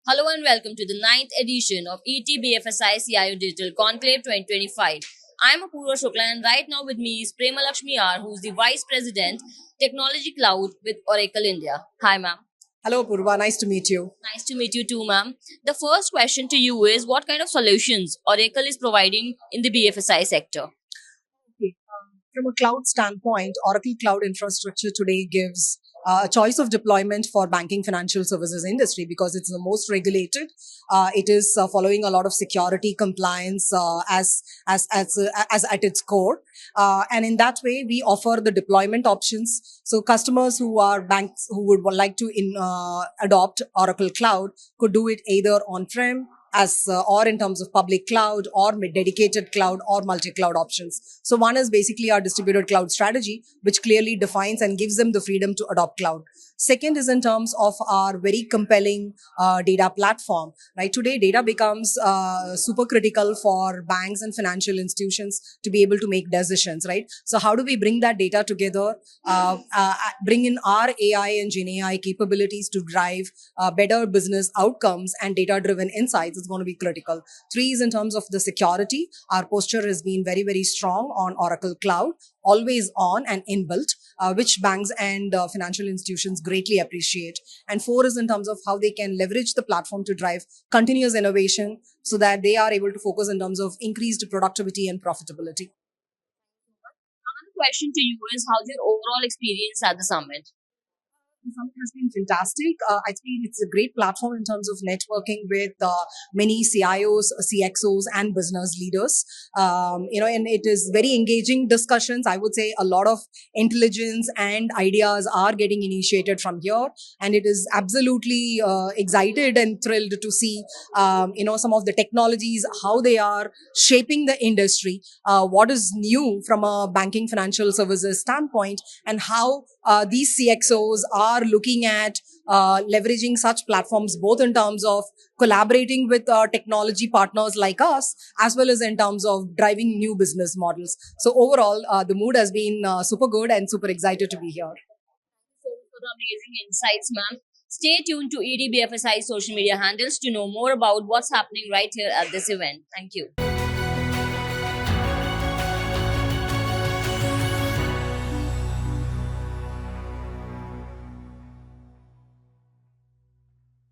Hello and welcome to the ninth edition of ETBFSI CIO Digital Conclave 2025. I am Apurva Shukla and right now with me is Prema Lakshmi R, who is the Vice President, Technology Cloud with Oracle India. Hi, ma'am. Hello, Purva. Nice to meet you. Nice to meet you too, ma'am. The first question to you is what kind of solutions Oracle is providing in the BFSI sector? Okay. From a cloud standpoint, Oracle Cloud Infrastructure today gives a choice of deployment for banking financial services industry because it's the most regulated. It is following a lot of security compliance as at its core, and in that way, we offer the deployment options. So customers who are banks who would like to adopt Oracle Cloud could do it either on-prem as or in terms of public cloud or dedicated cloud or multi-cloud options. So one is basically our distributed cloud strategy, which clearly defines and gives them the freedom to adopt cloud. Second is in terms of our very compelling data platform. Right today, data becomes super critical for banks and financial institutions to be able to make decisions. Right. So how do we bring that data together? Bring in our AI and Gen AI capabilities to drive better business outcomes and data-driven insights is going to be critical. Three is in terms of the security. Our posture has been very, very strong on Oracle Cloud, always on and inbuilt, which banks and financial institutions greatly appreciate. And four is in terms of how they can leverage the platform to drive continuous innovation so that they are able to focus in terms of increased productivity and profitability. Another question to you is how's your overall experience at the summit? The summit has been fantastic. I think it's a great platform in terms of networking with many CIOs, CXOs, and business leaders. And it is very engaging discussions. I would say a lot of intelligence and ideas are getting initiated from here, and it is absolutely excited and thrilled to see, some of the technologies how they are shaping the industry. What is new from a banking financial services standpoint, and how these CXOs are looking at leveraging such platforms both in terms of collaborating with technology partners like us as well as in terms of driving new business models. So overall, the mood has been super good and super excited to be here. So for the amazing insights, ma'am. Stay tuned to EDBFSI social media handles to know more about what's happening right here at this event. Thank you.